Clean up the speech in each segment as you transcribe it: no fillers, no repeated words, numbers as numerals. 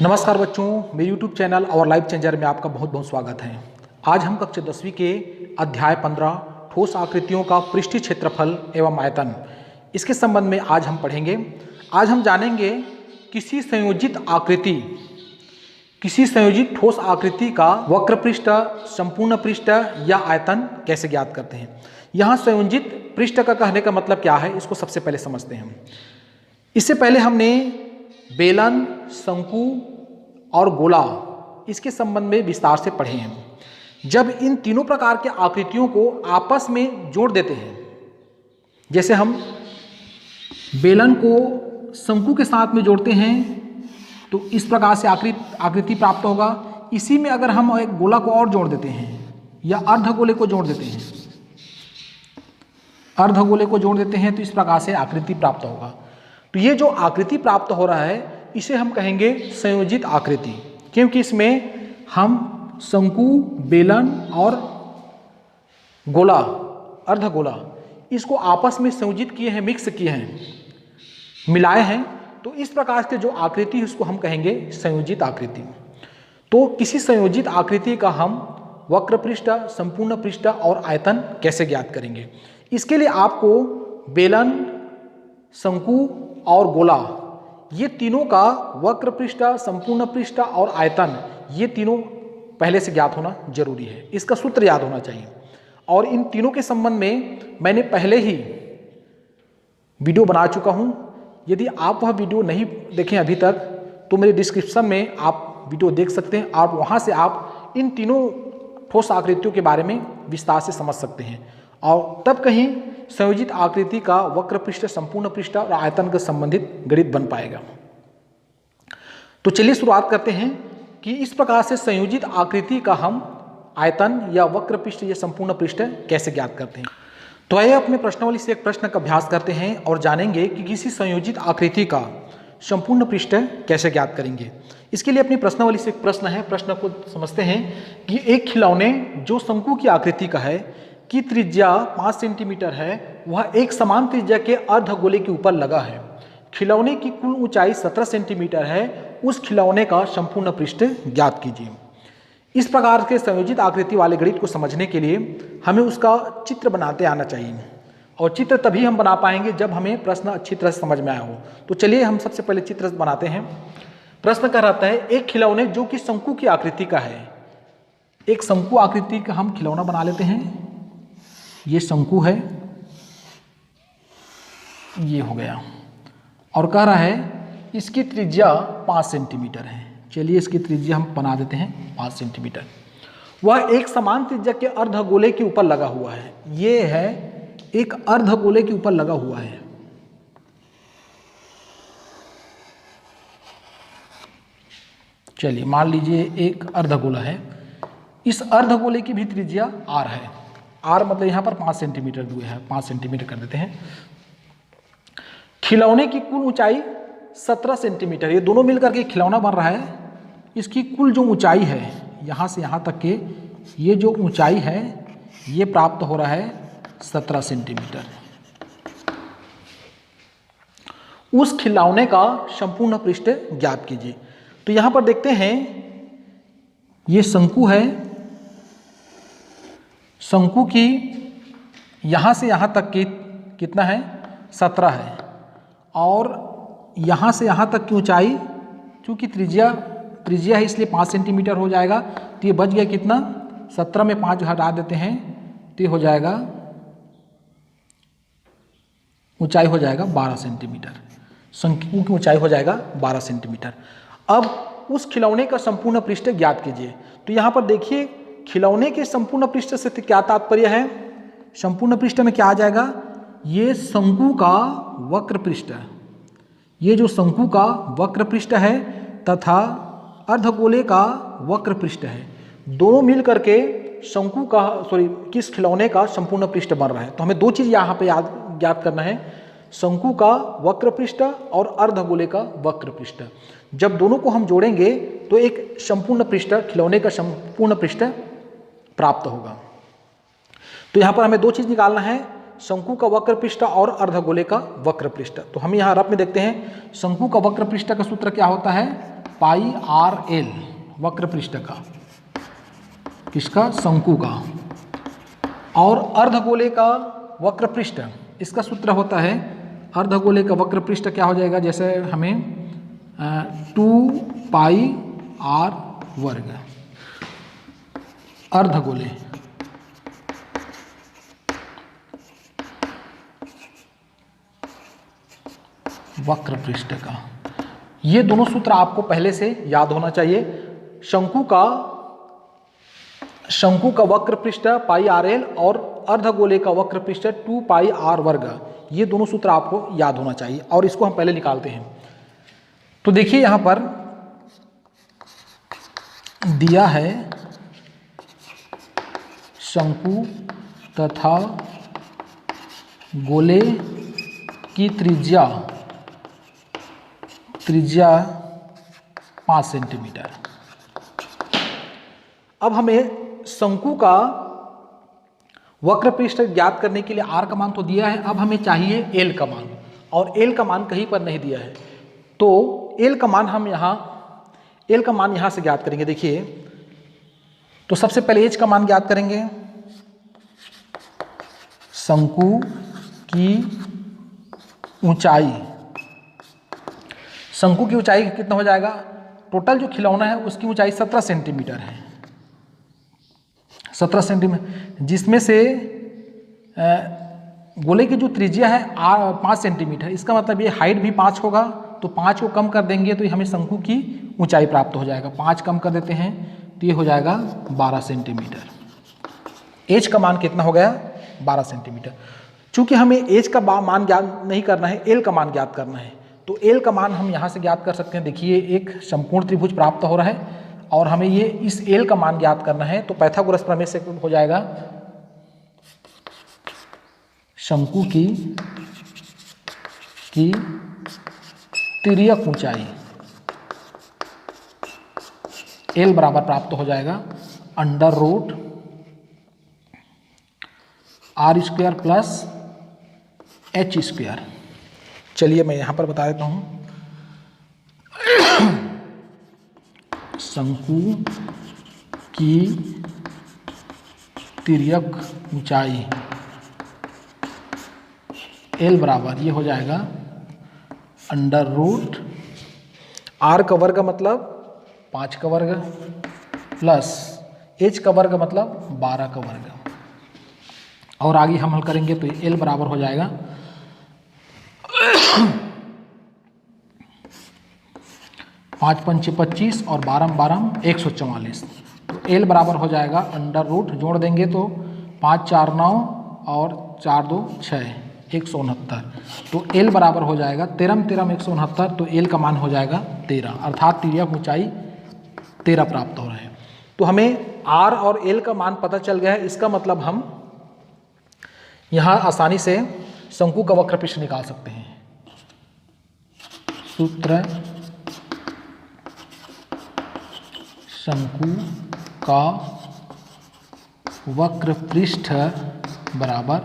नमस्कार बच्चों, मेरे YouTube चैनल और लाइफ चेंजर में आपका बहुत बहुत स्वागत है। आज हम कक्षा 10वीं के अध्याय 15 ठोस आकृतियों का पृष्ठीय क्षेत्रफल एवं आयतन, इसके संबंध में आज हम पढ़ेंगे। आज हम जानेंगे किसी संयोजित ठोस आकृति का वक्र पृष्ठ, संपूर्ण पृष्ठ या आयतन कैसे ज्ञात करते हैं। यहाँ संयोजित पृष्ठ का कहने का मतलब क्या है, इसको सबसे पहले समझते हैं। इससे पहले हमने बेलन, शंकु और गोला इसके संबंध में विस्तार से पढ़े हैं। जब इन तीनों प्रकार के आकृतियों को आपस में जोड़ देते हैं, जैसे हम बेलन को शंकु के साथ में जोड़ते हैं तो इस प्रकार से आकृति प्राप्त होगा। इसी में अगर हम एक गोला को और जोड़ देते हैं या अर्धगोले को जोड़ देते हैं तो इस प्रकार से आकृति प्राप्त होगा। तो ये जो आकृति प्राप्त हो रहा है इसे हम कहेंगे संयोजित आकृति, क्योंकि इसमें हम शंकु, बेलन और गोला, अर्धगोला इसको आपस में संयोजित किए हैं, मिक्स किए हैं, मिलाए हैं। तो इस प्रकार के जो आकृति उसको हम कहेंगे संयोजित आकृति। तो किसी संयोजित आकृति का हम वक्र पृष्ठ, संपूर्ण पृष्ठ और आयतन कैसे ज्ञात करेंगे। इसके लिए आपको बेलन, शंकु और गोला ये तीनों का वक्र पृष्ठ, संपूर्ण पृष्ठ और आयतन ये तीनों पहले से ज्ञात होना जरूरी है। इसका सूत्र याद होना चाहिए। और इन तीनों के संबंध में मैंने पहले ही वीडियो बना चुका हूं। यदि आप वह वीडियो नहीं देखें अभी तक तो मेरे डिस्क्रिप्शन में आप वीडियो देख सकते हैं और वहां से आप इन तीनों ठोस आकृतियों के बारे में विस्तार से समझ सकते हैं और तब कहीं संयोजित आकृति का वक्र पृष्ठ, संपूर्ण पृष्ठ और आयतन के संबंधित गणित बन पाएगा। तो चलिए शुरुआत करते हैं कि इस प्रकार से संयोजित आकृति का हम आयतन या वक्र पृष्ठ या संपूर्ण पृष्ठ कैसे ज्ञात करते हैं। तो आइए अपने प्रश्नावली से एक प्रश्न का अभ्यास करते हैं और जानेंगे कि किसी संयोजित आकृति का संपूर्ण पृष्ठ कैसे ज्ञात करेंगे। इसके लिए अपनी प्रश्नावली से एक प्रश्न है, प्रश्न को समझते हैं कि एक खिलौने जो शंकु की आकृति का है की त्रिज्या 5 सेंटीमीटर है, वह एक समान त्रिज्या के अर्धगोले के ऊपर लगा है। खिलौने की कुल ऊंचाई 17 सेंटीमीटर है। उस खिलौने का संपूर्ण पृष्ठ ज्ञात कीजिए। इस प्रकार के संयोजित आकृति वाले गणित को समझने के लिए हमें उसका चित्र बनाते आना चाहिए और चित्र तभी हम बना पाएंगे जब हमें प्रश्न अच्छी तरह से समझ में आया हो। तो चलिए हम सबसे पहले चित्र बनाते हैं। प्रश्न कह रहता है एक खिलौने जो कि शंकु की आकृति का है, एक शंकु आकृति का हम खिलौना बना लेते हैं। ये शंकु है, ये हो गया और कह रहा है इसकी त्रिज्या 5 सेंटीमीटर है। चलिए इसकी त्रिज्या हम बना देते हैं 5 सेंटीमीटर। वह एक समान त्रिज्या के अर्धगोले के ऊपर लगा हुआ है। ये है एक अर्धगोले के ऊपर लगा हुआ है। चलिए मान लीजिए एक अर्धगोला है। इस अर्धगोले की भी त्रिज्या r है। r मतलब यहाँ पर 5 सेंटीमीटर दिए है, 5 सेंटीमीटर कर देते हैं। खिलौने की कुल ऊंचाई 17 सेंटीमीटर, ये दोनों मिलकर के खिलौना बन रहा है। इसकी कुल जो ऊंचाई है यहाँ से यहाँ तक के ये जो ऊंचाई है ये प्राप्त हो रहा है 17 सेंटीमीटर। उस खिलौने का संपूर्ण पृष्ठ ज्ञात कीजिए। तो यहाँ पर देखते हैं ये शंकु है। शंकु की यहाँ से यहाँ तक की कितना है 17 है और यहाँ से यहाँ तक की ऊंचाई चूँकि त्रिज्या है इसलिए 5 सेंटीमीटर हो जाएगा। तो ये बच गया कितना, 17 में 5 हटा देते हैं तो ये हो जाएगा, ऊंचाई हो जाएगा 12 सेंटीमीटर। शंकु की ऊंचाई हो जाएगा 12 सेंटीमीटर। अब उस खिलौने का संपूर्ण पृष्ठ ज्ञात कीजिए। तो यहाँ पर देखिए खिलौने के संपूर्ण पृष्ठ से क्या तात्पर्य है। संपूर्ण पृष्ठ में क्या आ जाएगा, ये शंकु का वक्र पृष्ठ, ये जो शंकु का वक्र पृष्ठ है तथा अर्धगोले का वक्र पृष्ठ है, दोनों मिल करके शंकु का किस खिलौने का संपूर्ण पृष्ठ बन रहा है। तो हमें दो चीज यहाँ पे ज्ञात करना है, शंकु का वक्र पृष्ठ और अर्धगोले का वक्र पृष्ठ। जब दोनों को हम जोड़ेंगे तो एक संपूर्ण पृष्ठ, खिलौने का संपूर्ण पृष्ठ प्राप्त होगा। तो यहाँ पर हमें दो चीज निकालना है, शंकु का वक्र पृष्ठ और अर्धगोले का वक्र पृष्ठ। तो हम यहाँ रफ में देखते हैं शंकु का वक्र पृष्ठ का सूत्र क्या होता है, पाई आर एल वक्र पृष्ठ का, किसका, शंकु का। और अर्धगोले का वक्र पृष्ठ, इसका सूत्र होता है, अर्धगोले का वक्र पृष्ठ क्या हो जाएगा, जैसे हमें 2 पाई आर वर्ग, अर्धगोले वक्र पृष्ठ का। ये दोनों सूत्र आपको पहले से याद होना चाहिए। शंकु का वक्र पृष्ठ पाई आर एल और अर्धगोले का वक्र पृष्ठ 2 पाई आर वर्ग, ये दोनों सूत्र आपको याद होना चाहिए और इसको हम पहले निकालते हैं। तो देखिए यहां पर दिया है शंकु तथा गोले की त्रिज्या 5 सेंटीमीटर। अब हमें शंकु का वक्र पृष्ठ ज्ञात करने के लिए आर का मान तो दिया है, अब हमें चाहिए एल का मान, और एल का मान कहीं पर नहीं दिया है। तो एल का मान हम यहाँ से ज्ञात करेंगे। देखिए, तो सबसे पहले एच का मान ज्ञात करेंगे। शंकु की ऊंचाई, शंकु की ऊंचाई कितना हो जाएगा, टोटल जो खिलौना है उसकी ऊंचाई 17 सेंटीमीटर है, 17 सेंटीमीटर, जिसमें से गोले की जो त्रिज्या है 5 सेंटीमीटर, इसका मतलब ये हाइट भी 5 होगा, तो 5 को कम कर देंगे तो हमें शंकु की ऊंचाई प्राप्त हो जाएगा। 5 कम कर देते हैं तो ये हो जाएगा 12 सेंटीमीटर। एच का मान कितना हो गया, 12 सेंटीमीटर। चूंकि हमें एच का मान ज्ञात नहीं करना है, एल का मान ज्ञात करना है, तो एल का मान हम यहाँ से ज्ञात कर सकते हैं। देखिए, एक संपूर्ण त्रिभुज प्राप्त हो रहा है और हमें ये इस एल का मान ज्ञात करना है, तो पाइथागोरस प्रमेय से हो जाएगा शंकु की तिर्यक ऊंचाई एल बराबर प्राप्त हो जाएगा √r² प्लस h²। चलिए मैं यहाँ पर बता देता हूँ। शंकु की तिर्यक ऊंचाई एल बराबर ये हो जाएगा √r का वर्ग मतलब 5 का वर्ग प्लस h का वर्ग मतलब 12 का वर्ग, और आगे हम हल करेंगे तो एल बराबर हो जाएगा 5 पंचे 25 और 12 12 144। तो एल बराबर हो जाएगा √ जोड़ देंगे तो 5 4 9 और 4 2 6 169। तो एल बराबर हो जाएगा 13 13 169, तो एल का मान हो जाएगा 13, अर्थात तिर्यक ऊंचाई 13 प्राप्त हो रहा है। तो हमें आर और एल का मान पता चल गया है। इसका मतलब हम यहाँ आसानी से शंकु का वक्र पृष्ठ निकाल सकते हैं। सूत्र शंकु का वक्र पृष्ठ बराबर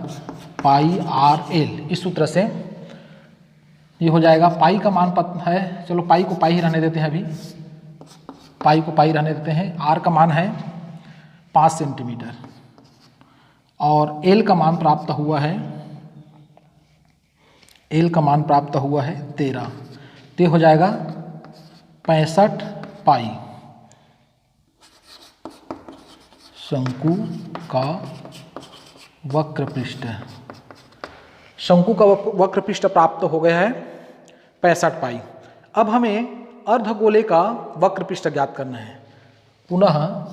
पाई आर एल, इस सूत्र से ये हो जाएगा। पाई का मान पता है, चलो पाई को पाई ही रहने देते हैं, अभी पाई को पाई रहने देते हैं। आर का मान है 5 सेंटीमीटर और एल का मान प्राप्त हुआ है, एल का मान प्राप्त हुआ है 13, तो हो जाएगा 65 पाई। शंकु का वक्र पृष्ठ, शंकु का वक्र पृष्ठ प्राप्त हो गया है 65 पाई। अब हमें अर्धगोले का वक्र पृष्ठ ज्ञात करना है। पुनः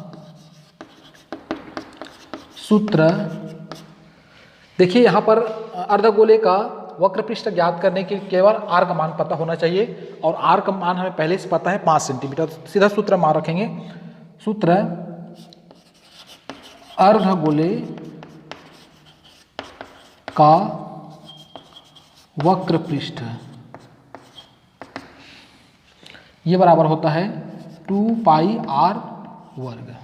सूत्र देखिए, यहाँ पर अर्धगोले का वक्र पृष्ठ ज्ञात करने के केवल आर का मान पता होना चाहिए, और आर का मान हमें पहले से पता है 5 सेंटीमीटर। सीधा सूत्र मान रखेंगे। सूत्र अर्धगोले का वक्र पृष्ठ ये बराबर होता है 2 पाई आर वर्ग।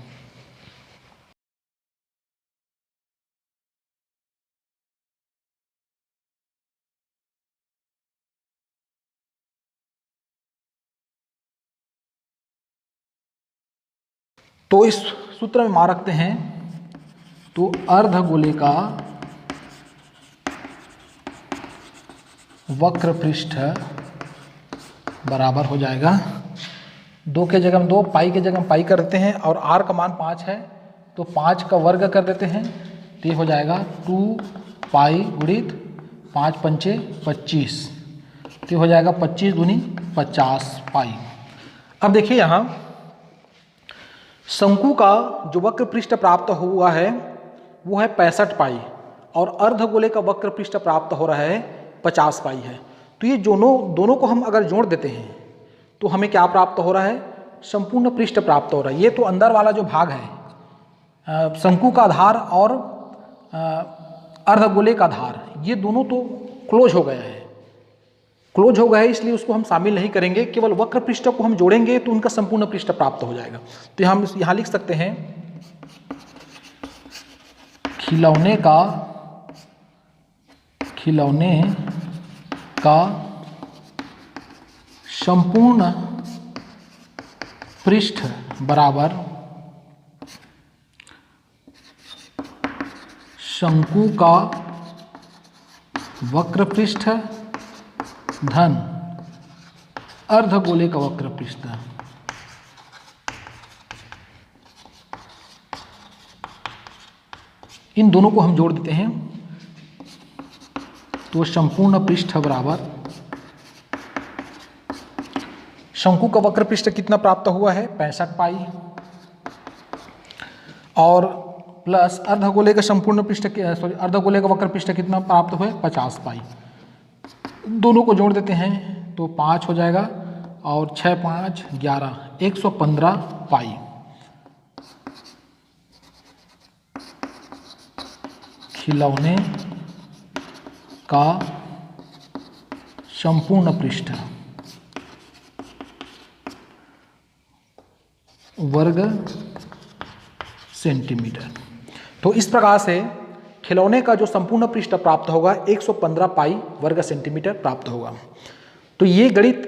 तो इस सूत्र में मान रखते हैं, तो अर्धगोले का वक्र पृष्ठ बराबर हो जाएगा 2 के जगह में 2, पाई के जगह में पाई कर देते हैं और r का मान 5 है तो 5 का वर्ग कर देते हैं, तो ये हो जाएगा 2 पाई गुणित 5 पंचे 25, तो ये हो जाएगा 25 दूनी 50 पाई। अब देखिए यहाँ शंकु का जो वक्र पृष्ठ प्राप्त हुआ है वो है 65 पाई और अर्धगोले का वक्र पृष्ठ प्राप्त हो रहा है 50 पाई है। तो ये दोनों को हम अगर जोड़ देते हैं तो हमें क्या प्राप्त हो रहा है, संपूर्ण पृष्ठ प्राप्त हो रहा है। ये तो अंदर वाला जो भाग है शंकु का आधार और अर्धगोले का आधार, ये दोनों तो क्लोज हो गया है, क्लोज हो गया है, इसलिए उसको हम शामिल नहीं करेंगे, केवल वक्र पृष्ठ को हम जोड़ेंगे तो उनका संपूर्ण पृष्ठ प्राप्त हो जाएगा। तो हम यहाँ लिख सकते हैं खिलौने का संपूर्ण पृष्ठ बराबर शंकु का वक्र पृष्ठ धन अर्धगोले का वक्र पृष्ठ। इन दोनों को हम जोड़ देते हैं तो संपूर्ण पृष्ठ बराबर शंकु का वक्र पृष्ठ कितना प्राप्त हुआ है 65 पाई और प्लस अर्धगोले का संपूर्ण पृष्ठ अर्धगोले का वक्र पृष्ठ कितना प्राप्त हुआ है 50 पाई। दोनों को जोड़ देते हैं तो 5 हो जाएगा और 6 5 11 115 पाई। खिलौने का संपूर्ण पृष्ठ वर्ग सेंटीमीटर। तो इस प्रकार से खिलौने का जो संपूर्ण पृष्ठ प्राप्त होगा 115 पाई वर्ग सेंटीमीटर प्राप्त होगा। तो ये गणित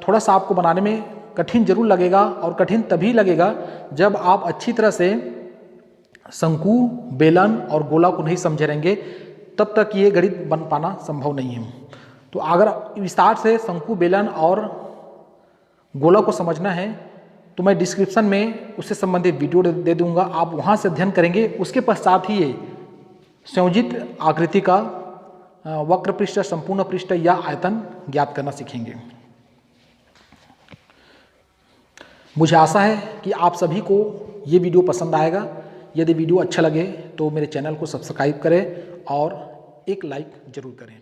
थोड़ा सा आपको बनाने में कठिन जरूर लगेगा और कठिन तभी लगेगा जब आप अच्छी तरह से शंकु, बेलन और गोला को नहीं समझे रहेंगे, तब तक ये गणित बन पाना संभव नहीं है। तो अगर विस्तार से शंकु, बेलन और गोला को समझना है तो मैं डिस्क्रिप्शन में उससे संबंधित वीडियो दे दूंगा, आप वहाँ से अध्ययन करेंगे। उसके पश्चात ही ये संयोजित आकृति का वक्र पृष्ठ, संपूर्ण पृष्ठ या आयतन ज्ञात करना सीखेंगे। मुझे आशा है कि आप सभी को ये वीडियो पसंद आएगा। यदि वीडियो अच्छा लगे तो मेरे चैनल को सब्सक्राइब करें और एक लाइक जरूर करें।